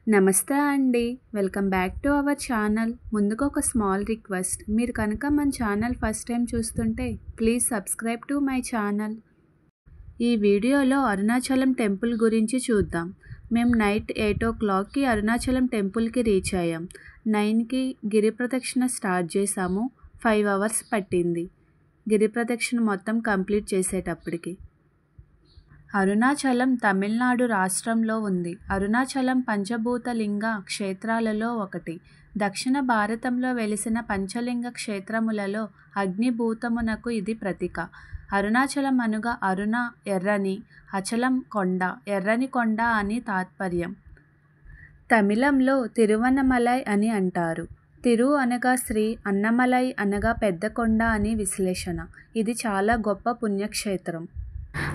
నమస్తే అండి. Welcome back to our channel. ముందుగా ఒక స్మాల్ రిక్వెస్ట్. మీరు కనుక మన ఛానల్ ఫస్ట్ టైం చూస్తుంటే please subscribe to my channel. ఈ వీడియోలో అరుణాచలం టెంపుల్ గురించి చూద్దాం. మేము నైట్ 8:00కి అరుణాచలం టెంపుల్కి రీచ్ అయ్యాం. 9కి గిరి ప్రదక్షిణ స్టార్ట్ చేసాము. 5 అవర్స్ పట్టింది గిరి ప్రదక్షిణ మొత్తం కంప్లీట్ చేసేటప్పటికి. అరుణాచలం తమిళనాడు రాష్ట్రంలో ఉంది. అరుణాచలం పంచభూత లింగ క్షేత్రాలలో ఒకటి. దక్షిణ భారతంలో వెలిసిన పంచలింగ క్షేత్రములలో అగ్నిభూతమునకు ఇది ప్రతీక. అరుణాచలం అనగా అరుణ ఎర్రని, అచలం కొండ, ఎర్రని కొండ అని తాత్పర్యం. తమిళంలో తిరువన్నమలై అని అంటారు. తిరు అనగా శ్రీ, అన్నమలై అనగా పెద్ద కొండ అని విశ్లేషణ. ఇది చాలా గొప్ప పుణ్యక్షేత్రం.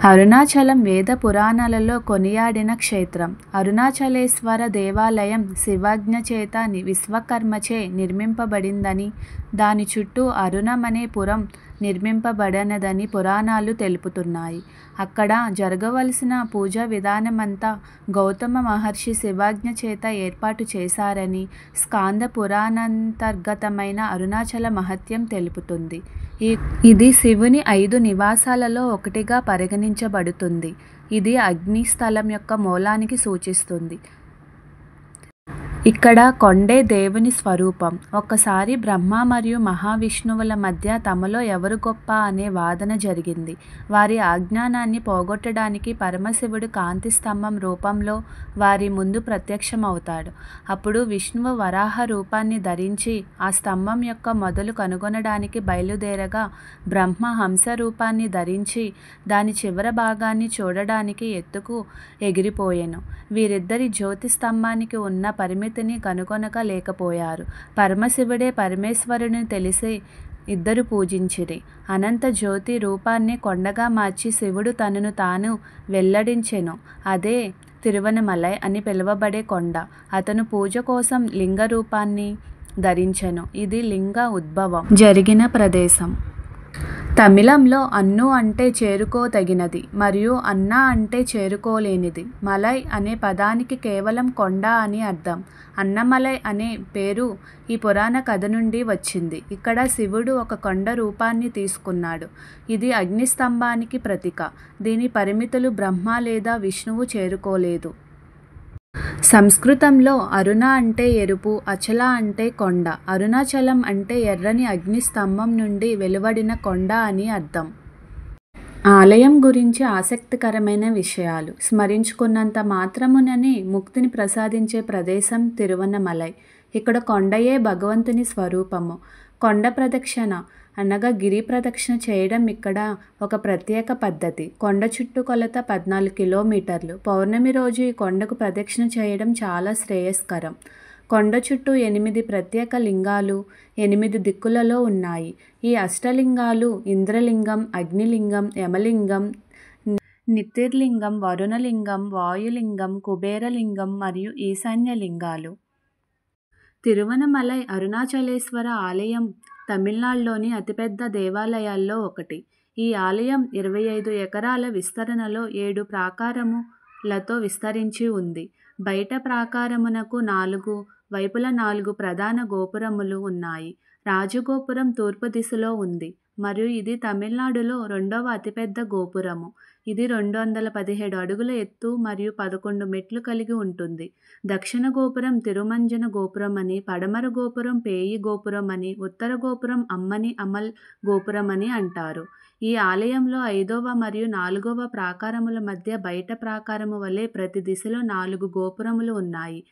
అరుణాచలం వేద పురాణాలలో కొనియాడిన క్షేత్రం. అరుణాచలేశ్వర దేవాలయం శివాజ్ఞ చేత విశ్వకర్మచే నిర్మింపబడిందని, దాని చుట్టూ అరుణమనే పురం నిర్మింపబడినదని పురాణాలు తెలుపుతున్నాయి. అక్కడ జరగవలసిన పూజా విధానమంతా గౌతమ మహర్షి శివాజ్ఞ చేత ఏర్పాటు చేశారని స్కాంద పురాణాంతర్గతమైన అరుణాచల మహత్యం తెలుపుతుంది. ఇది శివుని 5 నివాసాలలో ఒకటిగా పరిగణించబడుతుంది. ఇది అగ్ని స్థలం యొక్క మూలానికి సూచిస్తుంది. ఇక్కడ కొండే దేవుని స్వరూపం. ఒక్కసారి బ్రహ్మ మరియు మహావిష్ణువుల మధ్య తమలో ఎవరు గొప్ప అనే వాదన జరిగింది. వారి అజ్ఞానాన్ని పోగొట్టడానికి పరమశివుడు కాంతి స్తంభం రూపంలో వారి ముందు ప్రత్యక్షమవుతాడు. అప్పుడు విష్ణువు వరాహ రూపాన్ని ధరించి ఆ స్తంభం యొక్క మొదలు కనుగొనడానికి బయలుదేరగా, బ్రహ్మ హంస రూపాన్ని ధరించి దాని చివరి భాగాన్ని చూడడానికి ఎత్తుకు ఎగిరిపోయెను. వీరిద్దరి జ్యోతి స్తంభానికి ఉన్న పరిమితిని కనుగొనక లేకపోయారు. పరమశివుడే పరమేశ్వరుని తెలిసి ఇద్దరు పూజించిరి. అనంత జ్యోతి రూపాన్ని కొండగా మార్చి శివుడు తనను తాను వెల్లడించెను. అదే తిరువన్నమలై అని పిలువబడే కొండ. అతను పూజ కోసం లింగ రూపాన్ని ధరించెను. ఇది లింగ ఉద్భవం జరిగిన ప్రదేశం. తమిళంలో అన్ను అంటే చేరుకోదగినది మరియు అన్న అంటే చేరుకోలేనిది. మలై అనే పదానికి కేవలం కొండ అని అర్థం. అన్నమలై అనే పేరు ఈ పురాణ కథ నుండి వచ్చింది. ఇక్కడ శివుడు ఒక కొండ రూపాన్ని తీసుకున్నాడు. ఇది అగ్నిస్తంభానికి ప్రతీక. దీని పరిమితులు బ్రహ్మ లేదా విష్ణువు చేరుకోలేదు. సంస్కృతంలో అరుణ అంటే ఎరుపు, అచల అంటే కొండ, అరుణాచలం అంటే ఎర్రని అగ్ని స్తంభం నుండి వెలువడిన కొండ అని అర్థం. ఆలయం గురించి ఆసక్తికరమైన విషయాలు. స్మరించుకున్నంత మాత్రముననే ముక్తిని ప్రసాదించే ప్రదేశం తిరువన్నమలై. ఇక్కడ కొండయే భగవంతుని స్వరూపము. కొండ ప్రదక్షిణ అనగా గిరి ప్రదక్షిణ చేయడం ఇక్కడ ఒక ప్రత్యేక పద్ధతి. కొండ చుట్టుకొలత 14 కిలోమీటర్లు. పౌర్ణమి రోజు ఈ కొండకు ప్రదక్షిణ చేయడం చాలా శ్రేయస్కరం. కొండ చుట్టూ 8 ప్రత్యేక లింగాలు 8 దిక్కులలో ఉన్నాయి. ఈ అష్టలింగాలు ఇంద్రలింగం, అగ్నిలింగం, యమలింగం, నితిర్లింగం, వరుణలింగం, వాయులింగం, కుబేరలింగం మరియు ఈశాన్యలింగాలు. తిరువన్నమలై అరుణాచలేశ్వర ఆలయం తమిళనాడులోని అతిపెద్ద దేవాలయాల్లో ఒకటి. ఈ ఆలయం 25 ఎకరాల విస్తరణలో 7 ప్రాకారములతో విస్తరించి ఉంది. బయట ప్రాకారమునకు 4 వైపుల 4 ప్రధాన గోపురములు ఉన్నాయి. రాజగోపురం తూర్పు దిశలో ఉంది మరియు ఇది తమిళనాడులో 2వ అతిపెద్ద గోపురము. ఇది 217 అడుగుల ఎత్తు మరియు 11 మెట్లు కలిగి ఉంటుంది. దక్షిణ గోపురం తిరుమంజన గోపురం అని, పడమర గోపురం పేయి గోపురం అని, ఉత్తర గోపురం అమ్మని అమల్ గోపురం అని అంటారు. ఈ ఆలయంలో 5వ మరియు 4వ ప్రాకారముల మధ్య బయట ప్రాకారము వలె ప్రతి దిశలో 4 గోపురములు ఉన్నాయి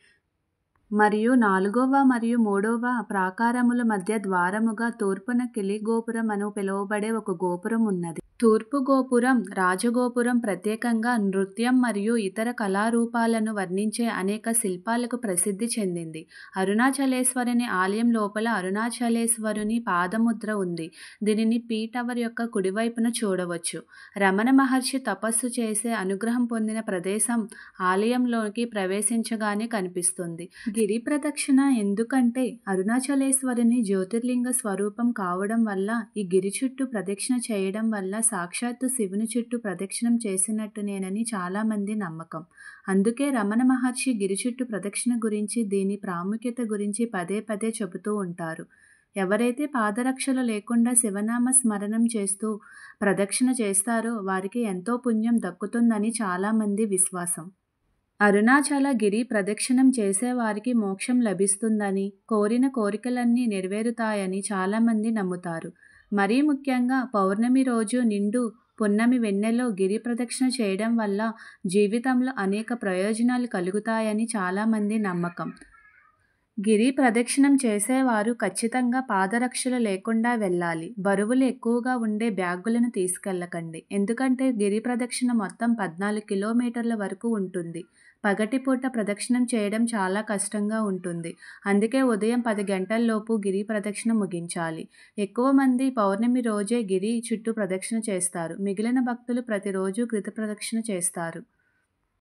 మరియు 4వ మరియు 3వ ప్రాకారముల మధ్య ద్వారముగా తూర్పున కిలి గోపురం అని పిలువబడే ఒక గోపురం ఉన్నది. తూర్పు గోపురం రాజగోపురం ప్రత్యేకంగా నృత్యం మరియు ఇతర కళారూపాలను వర్ణించే అనేక శిల్పాలకు ప్రసిద్ధి చెందింది. అరుణాచలేశ్వరుని ఆలయం లోపల అరుణాచలేశ్వరుని పాదముద్ర ఉంది. దీనిని పీ టవర్ యొక్క కుడివైపున చూడవచ్చు. రమణ మహర్షి తపస్సు చేసే అనుగ్రహం పొందిన ప్రదేశం ఆలయంలోకి ప్రవేశించగానే కనిపిస్తుంది. గిరి ప్రదక్షిణ ఎందుకంటే అరుణాచలేశ్వరుని జ్యోతిర్లింగ స్వరూపం కావడం వల్ల ఈ గిరి చుట్టూ ప్రదక్షిణ చేయడం వల్ల సాక్షాత్తు శివుని చుట్టూ ప్రదక్షిణం చేసినట్టునేనని చాలామంది నమ్మకం. అందుకే రమణ మహర్షి గిరి చుట్టూ ప్రదక్షిణ గురించి, దీని ప్రాముఖ్యత గురించి పదే పదే చెబుతూ ఉంటారు. ఎవరైతే పాదరక్షలు లేకుండా శివనామ స్మరణం చేస్తూ ప్రదక్షిణ చేస్తారో వారికి ఎంతో పుణ్యం దక్కుతుందని చాలామంది విశ్వాసం. అరుణాచల గిరి ప్రదక్షిణం చేసేవారికి మోక్షం లభిస్తుందని, కోరిన కోరికలన్నీ నెరవేరుతాయని చాలామంది నమ్ముతారు. మరీ ముఖ్యంగా పౌర్ణమి రోజు నిండు పున్నమి వెన్నెలో గిరి ప్రదక్షిణ చేయడం వల్ల జీవితంలో అనేక ప్రయోజనాలు కలుగుతాయని చాలామంది నమ్మకం. గిరి ప్రదక్షిణం చేసేవారు ఖచ్చితంగా పాదరక్షలు లేకుండా వెళ్ళాలి. బరువులు ఎక్కువగా ఉండే బ్యాగులను తీసుకెళ్లకండి. ఎందుకంటే గిరి ప్రదక్షిణ మొత్తం 14 కిలోమీటర్ల వరకు ఉంటుంది. పగటిపూట ప్రదక్షిణం చేయడం చాలా కష్టంగా ఉంటుంది. అందుకే ఉదయం 10 గంటల్లోపు గిరి ప్రదక్షిణ ముగించాలి. ఎక్కువ మంది పౌర్ణమి రోజే గిరి చుట్టూ ప్రదక్షిణ చేస్తారు. మిగిలిన భక్తులు ప్రతిరోజు గిరి ప్రదక్షిణ చేస్తారు.